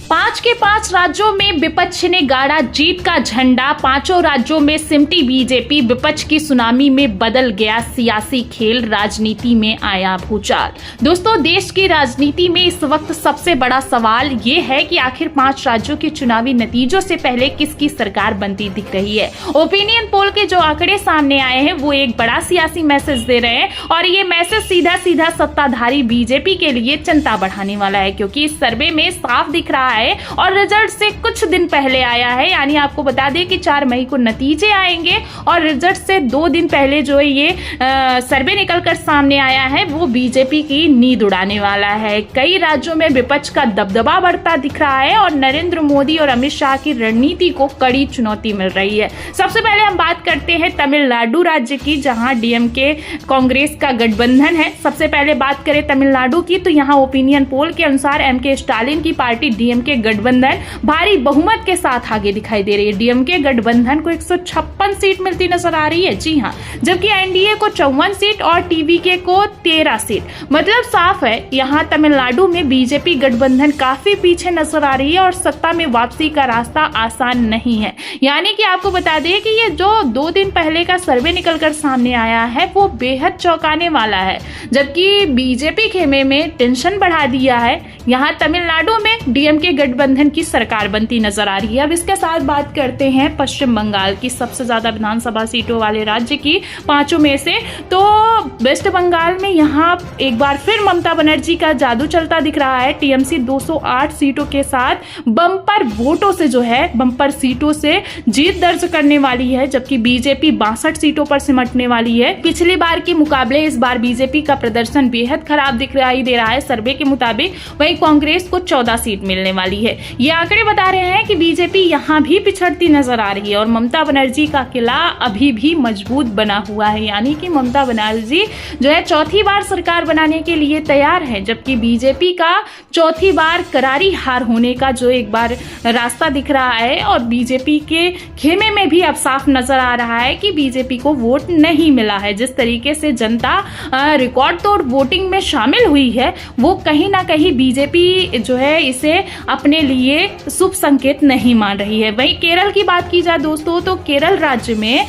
5 के 5 राज्यों में विपक्ष ने गाड़ा जीत का झंडा। 5 राज्यों में सिमटी बीजेपी। विपक्ष की सुनामी में बदल गया सियासी खेल। राजनीति में आया भूचाल। दोस्तों, देश की राजनीति में इस वक्त सबसे बड़ा सवाल ये है कि आखिर 5 राज्यों के चुनावी नतीजों से पहले किसकी सरकार बनती दिख रही है। ओपिनियन पोल के जो आंकड़े सामने आए हैं वो एक बड़ा सियासी मैसेज दे रहे हैं और ये मैसेज सीधा सीधा सत्ताधारी बीजेपी के लिए चिंता बढ़ाने वाला है, क्योंकि इस सर्वे में साफ दिख रहा है और रिजल्ट से कुछ दिन पहले आया है। यानी आपको बता दें कि 4 मई को नतीजे आएंगे और रिजल्ट से 2 दिन पहले जो ये सर्वे निकलकर सामने आया है वो बीजेपी की नींद उड़ाने वाला है। कई राज्यों में विपक्ष का दबदबा बढ़ता दिख रहा है और नरेंद्र मोदी और अमित शाह की रणनीति को कड़ी चुनौती मिल रही है। सबसे पहले हम बात करते हैं तमिलनाडु राज्य की, जहां डीएमके कांग्रेस का गठबंधन है। सबसे पहले बात करें तमिलनाडु की तो यहाँ ओपिनियन पोल के अनुसार एमके स्टालिन की पार्टी डीएमके गठबंधन भारी बहुमत के साथ आगे दिखाई दे रही है। डीएमके गठबंधन को 156 सीट मिलती नजर आ रही है, जी हाँ, जबकि एनडीए को 54 सीट और टीवीके को 13 सीट। मतलब साफ है यहाँ तमिलनाडु में बीजेपी गठबंधन काफी पीछे नजर आ रही है और सत्ता में वापसी का रास्ता आसान नहीं है। यानी कि आपको बता दें कि ये जो 2 दिन पहले का सर्वे निकलकर सामने आया है वो बेहद चौंकाने वाला है, जबकि बीजेपी खेमे में टेंशन बढ़ा दिया है। यहाँ तमिलनाडु में डीएमके गठबंधन की सरकार बनती नजर आ रही है। अब इसके साथ बात करते हैं पश्चिम बंगाल की, सबसे ज्यादा विधानसभा सीटों वाले राज्य की 5 में से। तो वेस्ट बंगाल में यहाँ एक बार फिर ममता बनर्जी का जादू चलता दिख रहा है। टीएमसी 208 सीटों के साथ बम्पर वोटों से जो है बम्पर सीटों से जीत दर्ज करने वाली है, जबकि बीजेपी 62 सीटों पर सिमटने वाली है। पिछली बार के मुकाबले इस बार बीजेपी का प्रदर्शन बेहद खराब दिखाई दे रहा है सर्वे के मुताबिक। वहीं कांग्रेस को 14 सीट मिलने वाली है। ये आंकड़े बता रहे हैं कि बीजेपी यहाँ भी पिछड़ती नजर आ रही है और ममता बनर्जी का किला अभी भी मजबूत बना हुआ है। यानी कि ममता बनर्जी जो है 4थी बार सरकार बनाने के लिए तैयार है, जबकि बीजेपी का 4थी बार करारी हार होने का जो एक बार रास्ता दिख रहा है और बीजेपी के खेमे में भी अब साफ नजर आ रहा है कि बीजेपी को वोट नहीं मिला है। जिस तरीके से जनता रिकॉर्ड तोड़ वोटिंग में शामिल हुई है वो कहीं ना कहीं बीजेपी जो है इसे अपने लिए शुभ संकेत नहीं मान रही है। वहीं केरल की बात की जाए दोस्तों तो केरल राज्य में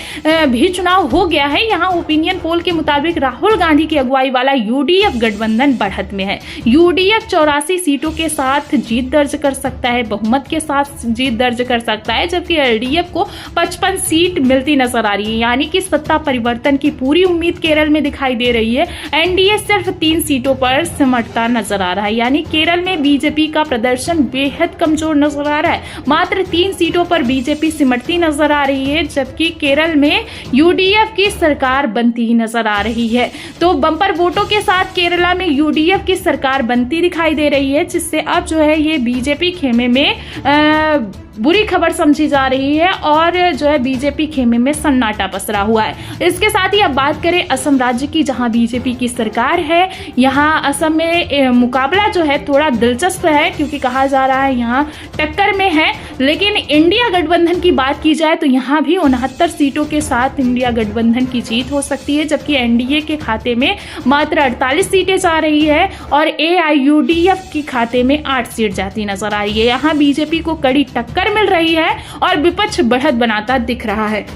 भी चुनाव हो गया है। यहाँ ओपिनियन पोल के मुताबिक राहुल गांधी की अगुवाई वाला यूडीएफ गठबंधन बढ़त में है। यूडीएफ 84 सीटों के साथ जीत दर्ज कर सकता है, बहुमत के साथ जीत दर्ज कर सकता है, जबकि एलडीएफ को 55 सीट मिलती नजर आ रही है। यानी कि सत्ता परिवर्तन की पूरी उम्मीद केरल में दिखाई दे रही है। एनडीए सिर्फ 3 सीटों पर सिमटता नजर आ रहा है। यानी केरल में बीजेपी का प्रदर्शन बेहद कमजोर नजर आ रहा है। मात्र 3 सीटों पर बीजेपी सिमटती नजर आ रही है, जबकि केरल में यूडीएफ की सरकार बनती नजर आ रही है। तो बम्पर वोटों के साथ केरला में यूडीएफ की सरकार बनती दिखाई दे रही है, जिससे अब जो है ये बीजेपी खेमे में बुरी खबर समझी जा रही है और जो है बीजेपी खेमे में सन्नाटा पसरा हुआ है। इसके साथ ही अब बात करें असम राज्य की, जहां बीजेपी की सरकार है। यहाँ असम में मुकाबला जो है थोड़ा दिलचस्प है, क्योंकि कहा जा रहा है यहाँ टक्कर में है। लेकिन इंडिया गठबंधन की बात की जाए तो यहाँ भी 69 सीटों के साथ इंडिया गठबंधन की जीत हो सकती है, जबकि एनडीए के खाते में मात्र 48 सीटें जा रही है और एआईयूडीएफ के खाते में 8 सीट जाती नजर आ रही है। यहाँ बीजेपी को कड़ी टक्कर मिल रही है और विपक्ष बढ़त बनाता दिख रहा है।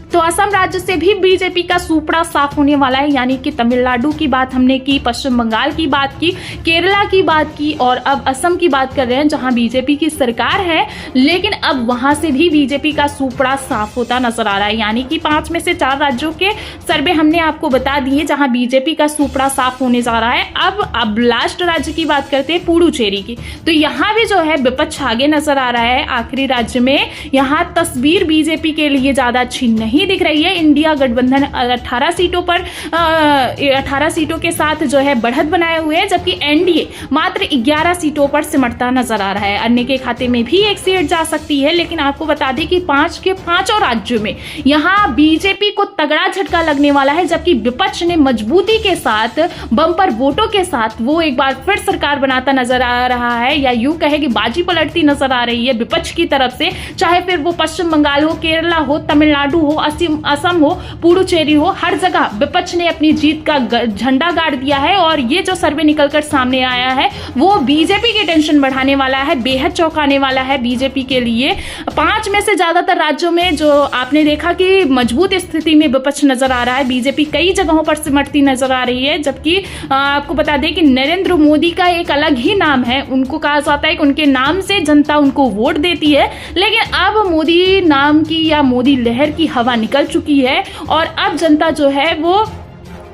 तो असम राज्य से भी बीजेपी का सुपड़ा साफ होने वाला है। यानी कि तमिलनाडु की बात हमने की, पश्चिम बंगाल की बात की, केरला की बात की और अब असम की बात कर रहे हैं जहां बीजेपी की सरकार है। लेकिन अब वहां से भी बीजेपी का सुपड़ा साफ होता नजर आ रहा है। यानी कि 5 में से 4 राज्यों के सर्वे हमने आपको बता दिए जहां बीजेपी का सुपड़ा साफ होने जा रहा है। अब लास्ट राज्य की बात करते हैं पुडुचेरी की, तो यहाँ भी जो है विपक्ष आगे नजर आ रहा है। आखिरी राज्य में यहाँ तस्वीर बीजेपी के लिए ज्यादा अच्छी नहीं दिख रही है। इंडिया गठबंधन 18 सीटों पर 18 सीटों के साथ जो है बढ़त बनाए हुए है, जबकि एनडीए मात्र 11 सीटों पर सिमटता नजर आ रहा है। अन्य के खाते में भी 1 सीट जा सकती है। लेकिन आपको बता दें कि 5 के 5 राज्यों में यहाँ बीजेपी को तगड़ा झटका लगने वाला है, जबकि विपक्ष ने मजबूती के साथ बम्पर वोटों के साथ वो एक बार फिर सरकार बनाता नजर आ रहा है, या यूं कहे कि बाजी पलटती नजर आ रही है विपक्ष की तरफ से। चाहे फिर वो पश्चिम बंगाल हो, केरला हो, तमिलनाडु हो, असम हो, पुडुचेरी हो, हर जगह विपक्ष ने अपनी जीत का झंडा गाड़ दिया है। और ये जो सर्वे निकलकर सामने आया है वो बीजेपी की टेंशन बढ़ाने वाला है, बेहद चौंकाने वाला है बीजेपी के लिए। 5 में से ज्यादातर राज्यों में जो आपने देखा कि मजबूत स्थिति में विपक्ष नजर आ रहा है, बीजेपी कई जगहों पर सिमटती नजर आ रही है। जबकि आपको बता दें कि नरेंद्र मोदी का एक अलग ही नाम है, उनको कहा जाता है कि उनके नाम से जनता उनको वोट देती है। लेकिन अब मोदी नाम की या मोदी लहर की हवा निकल चुकी है और अब जनता जो है वो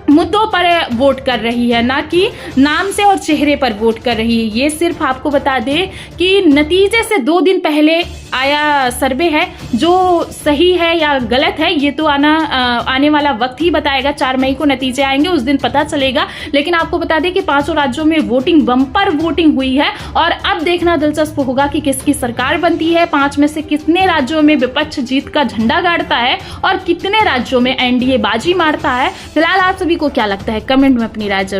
मुद्दों पर वोट कर रही है, ना कि नाम से और चेहरे पर वोट कर रही है। ये सिर्फ आपको बता दें कि नतीजे से 2 दिन पहले आया सर्वे है, जो सही है या गलत है ये तो आने वाला वक्त ही बताएगा। 4 मई को नतीजे आएंगे, उस दिन पता चलेगा। लेकिन आपको बता दें कि 5 राज्यों में वोटिंग बम्पर वोटिंग हुई है और अब देखना दिलचस्प होगा कि किसकी सरकार बनती है। 5 में से कितने राज्यों में विपक्ष जीत का झंडा गाड़ता है और कितने राज्यों में एनडीए बाजी मारता है। फिलहाल आप सभी को क्या लगता है, कमेंट में अपनी राय जरूर